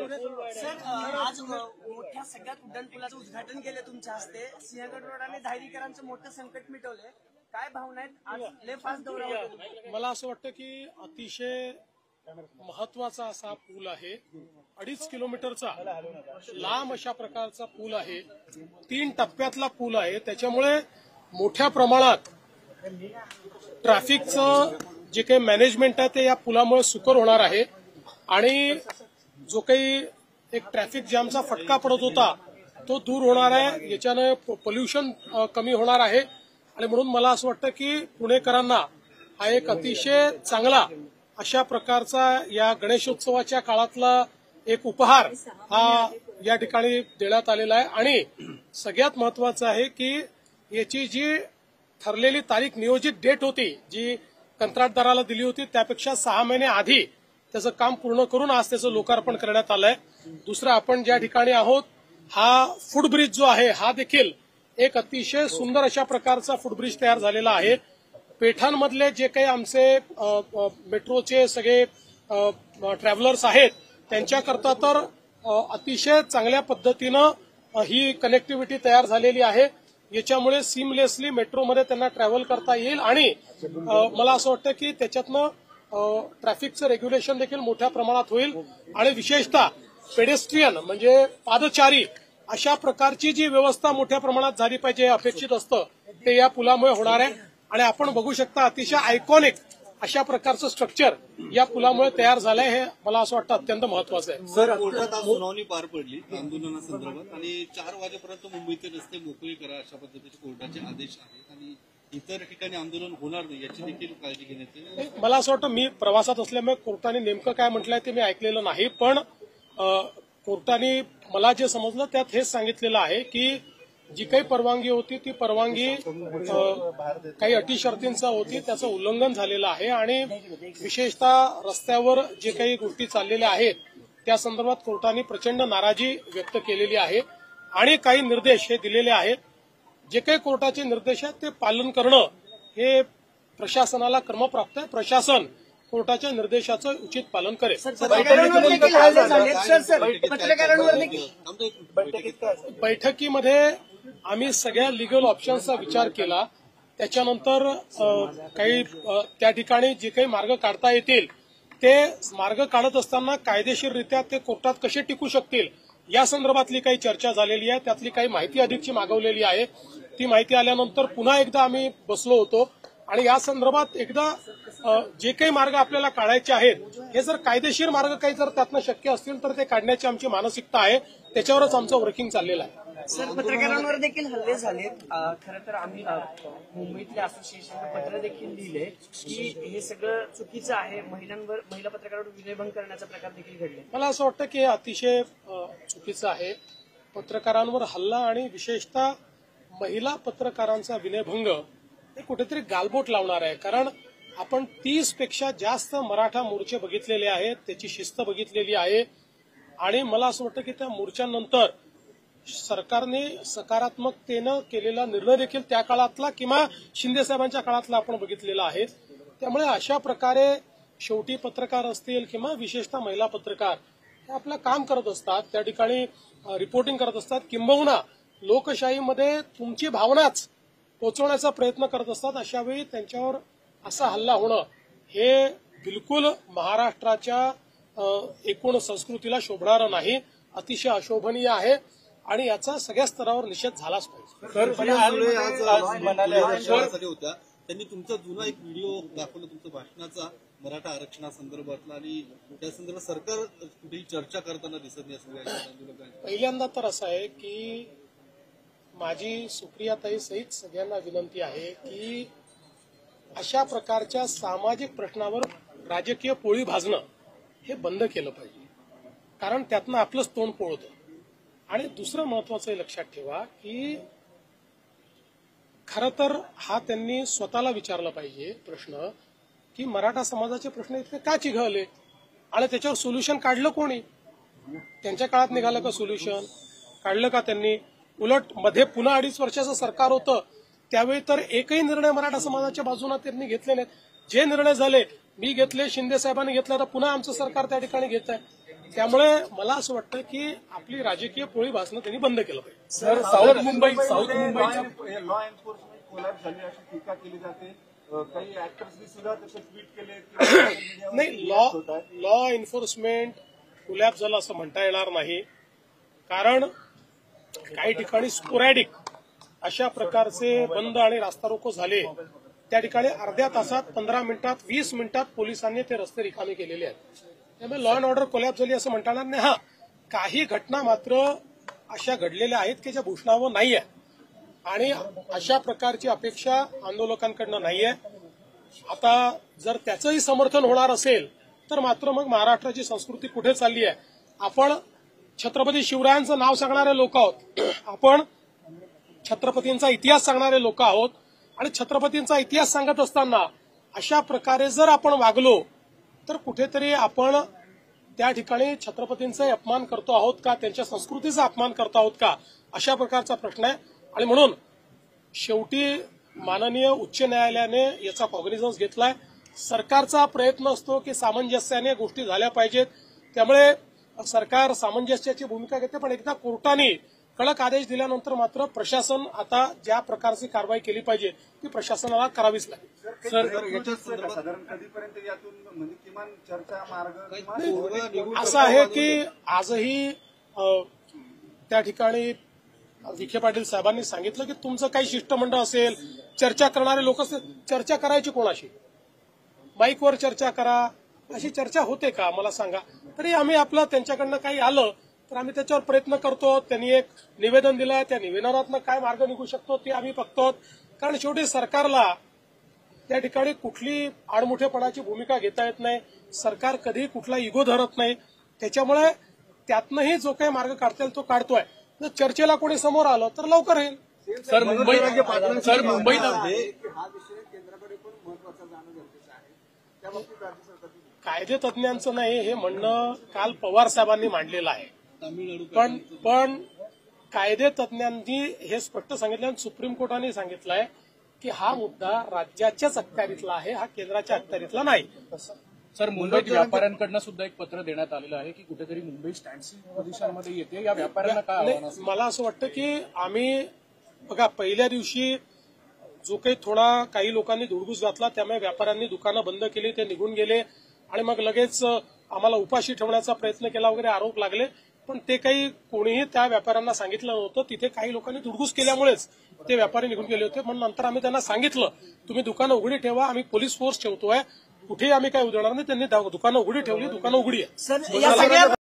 Sir आज मोठ्या सगळ्यात उड्डाणपुलाचं उद्घाटन केलं तुमच्या हस्ते. सिंहगड रोड आणि धायरीकरांचं मोठं संकट मिटवलंय. काय भावना आहेत? आज लय फास्ट दौरा होता. मला असं वाटतं की अतिशय महत्वाचा असा पूल आहे. 2.5 किलोमीटरचा लांब अशा प्रकारचा पूल आहे. 3 टप्प्यातला पूल आहे. त्याच्यामुळे मोठ्या प्रमाणात ट्रॅफिकचं जे काही मॅनेजमेंट आहे ते या पुलामुळे सुकर होणार आहे आणि जो काही एक ट्रॅफिक जॅमचा फटका पडत होता तो दूर होणार आहे. याच्याने पोल्युशन कमी होणार आहे आणि म्हणून मला असं वाटतं की पुणेकरांना हा एक अतिशय चांगला अशा प्रकारचा या गणेशोत्सवाच्या काळातला एक उपहार हा या ठिकाणी देण्यात आलेला आहे. आणि सगळ्यात महत्वाचं आहे की याची जी ठरलेली तारीख नियोजित डेट होती जी कंत्राटदाराला दिली होती त्यापेक्षा 6 महिने आधी त्याचं काम पूर्ण करून आज त्याचं लोकार्पण करण्यात आलंय. दुसरं आपण ज्या ठिकाणी आहोत हा फुटब्रिज जो आहे हा देखील एक अतिशय सुंदर अशा प्रकारचा फुटब्रिज तयार झालेला आहे. पेठांमधले जे काही आमचे मेट्रोचे सगळे ट्रॅव्हलर्स आहेत त्यांच्याकरता तर अतिशय चांगल्या पद्धतीनं ही कनेक्टिव्हिटी तयार झालेली आहे. याच्यामुळे सिमलेसली मेट्रोमध्ये त्यांना ट्रॅव्हल करता येईल आणि मला असं वाटतं की त्याच्यातनं ट्रॅफिकचं रेग्युलेशन देखील मोठ्या प्रमाणात होईल आणि विशेषतः पेडेस्ट्रियन म्हणजे पादचारी अशा प्रकारची जी व्यवस्था मोठ्या प्रमाणात झाली पाहिजे हे अपेक्षित असतं ते या पुलामुळे होणार आहे. आणि आपण बघू शकता अतिशय आयकॉनिक अशा प्रकारचं स्ट्रक्चर या पुलामुळे तयार झालंय. हे मला असं वाटतं अत्यंत महत्वाचं आहे. सर, कोर्टात आज सुनावणी पार पडली आंदोलनासंदर्भात आणि 4 वाजेपर्यंत मुंबईचे रस्ते मोकळे करा अशा पद्धतीचे कोर्टाचे आदेश आहेत आणि इतर ठिकाणी आंदोलन होणार नाही याची देखील काळजी घेण्यात येईल. मला असं वाटतं मी प्रवासात असल्यामुळे कोर्टाने नेमकं काय म्हटलंय ते मी ऐकलेलं नाही पण कोर्टाने मला जे समजलं त्यात हेच सांगितलेलं आहे की जी काही परवानगी होती ती परवानगी काही अटी शर्तींचा होती त्याचं उल्लंघन झालेलं आहे आणि विशेषतः रस्त्यावर जे काही गोष्टी चाललेल्या आहेत त्या संदर्भात कोर्टाने प्रचंड नाराजी व्यक्त केलेली आहे आणि काही निर्देश हे दिलेले आहेत. जे काही कोर्टाचे निर्देश आहेत ते पालन करणं हे प्रशासनाला क्रमप्राप्त आहे. प्रशासन कोर्टाच्या निर्देशाचं उचित पालन करेल. बैठकीमध्ये आम्ही सगळ्या लिगल ऑप्शन्सचा विचार केला. त्याच्यानंतर काही त्या ठिकाणी जे काही मार्ग काढता येतील ते मार्ग काढत असताना कायदेशीररित्या ते कोर्टात कसे टिकू शकतील या संदर्भातली काही चर्चा झालेली आहे. त्यातली काही माहिती अधिकची मागवलेली आहे. ती माहिती आल्यानंतर पुन्हा एकदा आम्ही बसलो होतो आणि या संदर्भात एकदा जे काही मार्ग आपल्याला काढायचे आहेत हे जर कायदेशीर मार्ग काही जर त्यातनं शक्य असतील तर ते काढण्याची आमची मानसिकता आहे. त्याच्यावरच आमचं वर्किंग चाललेलं आहे. सर, पत्रकारांवर देखील हल्ले झालेत. खरं तर आम्ही मुंबईतल्या असोसिएशनला पत्र देखील लिहिले की हे सगळं चुकीचं आहे. महिला पत्रकारांवर विनयभंग करण्याचा प्रकार देखील घडले. मला असं वाटतं की हे अतिशय चुकीचं आहे. पत्रकारांवर हल्ला आणि विशेषतः महिला पत्रकारांचा विनयभंग हे कुठेतरी गालबोट लावणार आहे. कारण आपण 30 पेक्षा जास्त मराठा मोर्चे बघितलेले आहेत. त्याची शिस्त बघितलेली आहे आणि मला असं वाटतं की त्या मोर्चांनंतर सरकारने सकारात्मकतेनं केलेला निर्णय देखील त्या काळातला किंवा शिंदे साहेबांच्या काळातला आपण बघितलेला आहे. त्यामुळे अशा प्रकारे शेवटी पत्रकार असतील किंवा विशेषतः महिला पत्रकार हे आपलं काम करत असतात. त्या ठिकाणी रिपोर्टिंग करत असतात. किंबहुना लोकशाहीमध्ये तुमची भावनाच पोचवण्याचा प्रयत्न करत असतात. अशावेळी त्यांच्यावर असा हल्ला होणं हे बिलकुल महाराष्ट्राच्या एकूण संस्कृतीला शोभणारं नाही. अतिशय अशोभनीय आहे आणि याचा सगळ्या स्तरावर निषेध झालाच पाहिजे. होत्या त्यांनी तुमचा जुना एक व्हिडिओ दाखवला तुमच्या भाषणाचा मराठा आरक्षणासंदर्भातला आणि त्या संदर्भात सरकार कुठेही चर्चा करताना दिसत नाही. पहिल्यांदा तर असं आहे की माझी सुप्रियाताई सहित सगळ्यांना विनंती आहे की अशा प्रकारच्या सामाजिक प्रश्नावर राजकीय पोळी भाजणं हे बंद केलं पाहिजे. कारण त्यातनं आपलंच तोंड पोळतं. आणि दुसरं महत्वाचं लक्षात ठेवा की खरं तर हा त्यांनी स्वतःला विचारला पाहिजे प्रश्न की मराठा समाजाचे प्रश्न इतके का चिघळले आणि त्याच्यावर सोल्युशन काढलं कोणी? त्यांच्या काळात निघालं का सोल्युशन? काढलं का त्यांनी? उलट मध्ये पुन्हा 2.5 वर्षाचं सरकार होतं त्यावेळी तर एकही निर्णय मराठा समाजाच्या बाजूने त्यांनी घेतले नाहीत. जे निर्णय झाले मी घेतले, शिंदे साहेबांनी घेतला तर पुन्हा आमचं सरकार त्या ठिकाणी घेत आहे. त्यामुळे मला असं वाटतं की आपली राजकीय पोळी भासणं त्यांनी बंद केलं पाहिजे. सर, साऊथ मुंबईच्या लॉ एन्फोर्समेंट कोलॅप्स झाली अशी टीका केली जाते. काही ऍक्टर्सनी सुद्धा तसे ट्विट केले. नाही, लॉ एन्फोर्समेंट कोलॅप्स झालं असं म्हणता येणार नाही, कारण काही ठिकाणी स्पोरॅडिक अशा प्रकारचे बंद आणि रास्ता रोको झाले. त्या ठिकाणी अर्ध्या तासात, 15 मिनिटात, 20 मिनिटात पोलिसांनी ते रस्ते रिकामे केलेले आहेत. त्यामुळे लॉ अँड ऑर्डर कोलॅप्स झाली असं म्हणता येणार नाही. काही घटना मात्र अशा घडलेल्या आहेत की ज्या भूषणावं नाहीये आणि अशा प्रकारची अपेक्षा आंदोलकांकडनं नाहीये. आता जर त्याचंही समर्थन होणार असेल तर मात्र मग महाराष्ट्राची संस्कृती कुठे चालली आहे. आपण छत्रपती शिवरायांचं नाव सांगणारे लोक आहोत, आपण छत्रपतींचा इतिहास सांगणारे लोक आहोत आणि छत्रपतींचा इतिहास सांगत असताना अशा प्रकारे जर आपण वागलो तर कुठेतरी आपण त्या ठिकाणी छत्रपतींचा अपमान करतो आहोत का, त्यांच्या संस्कृतीचा अपमान करतो आहोत का, अशा प्रकारचा प्रश्न आहे. आणि म्हणून शेवटी माननीय उच्च न्यायालयाने याचा कॉग्निझन्स घेतलाय. सरकारचा प्रयत्न असतो की सामंजस्याने गोष्टी झाल्या पाहिजेत, त्यामुळे सरकार सामंजस्याची भूमिका घेते. पण एकदा कोर्टाने कडक आदेश दिल्यानंतर मात्र प्रशासन आता ज्या प्रकारची कारवाई केली पाहिजे ती प्रशासनाला करावीच लागेल. साधारण कधीपर्यंत यातून म्हणजे किमान चर्चा मार्ग असं आहे की आजही त्या ठिकाणी विखे पाटील साहेबांनी सांगितलं की तुमचं काही शिष्टमंडळ असेल, चर्चा करणारे लोक असतील, चर्चा करायची कोणाशी, माईकवर चर्चा करा, अशी चर्चा होते का मला सांगा. तरी आम्ही आपलं त्यांच्याकडनं काही आलं तर आम्ही त्याच्यावर प्रयत्न करतो. त्यांनी एक निवेदन दिलंय, त्या निवेदनातनं काय मार्ग निघू शकतो ते आम्ही बघतो. कारण शेवटी सरकारला त्या ठिकाणी कुठली आडमुठेपणाची भूमिका घेता येत नाही. सरकार कधीही कुठला इगो धरत नाही. त्याच्यामुळे त्यातनंही जो काही मार्ग काढता येईल तो काढतोय. जर चर्चेला कोणी समोर आलं तर लवकर येईल. सर, मुंबईत हा विषय केंद्राकडे पण महत्वाचा जाणं गरजेचं आहे. त्या बाबतीत राज्य सरकारची कायदे तज्ज्ञांचं नाही हे म्हणणं काल पवार साहेबांनी मांडलेलं आहे. पण कायदे तज्ज्ञांनी हे स्पष्ट सांगितलं आणि सुप्रीम कोर्टाने सांगितलंय की हा मुद्दा राज्याच्याच अखत्यारीतला आहे, हा केंद्राच्या अखत्यारीतला नाही. सर, मुंबईत व्यापाऱ्यांकडनं सुद्धा एक पत्र देण्यात आलेलं आहे की कुठेतरी मुंबई स्टँडस्टिल पोझिशनमध्ये येते. या व्यापाऱ्यांना काय आव्हान असेल? मला असं वाटतं की आम्ही बघा पहिल्या दिवशी जो काही लोकांनी धुडगूस घातला त्यामुळे व्यापाऱ्यांनी दुकानं बंद केली, ते निघून गेले आणि मग लगेच आम्हाला उपाशी ठेवण्याचा प्रयत्न केला वगैरे आरोप लागले. पण ते काही कोणीही त्या व्यापाऱ्यांना सांगितलं नव्हतं. तिथे काही लोकांनी धुडगूस केल्यामुळेच ते व्यापारी निघून गेले होते. म्हणून नंतर आम्ही त्यांना सांगितलं तुम्ही दुकानं उघडी ठेवा, आम्ही पोलीस फोर्स ठेवतोय, कुठेही आम्ही काय उधळणार नाही. त्यांनी दुकानं उघडी ठेवली, दुकानं उघडी आहे.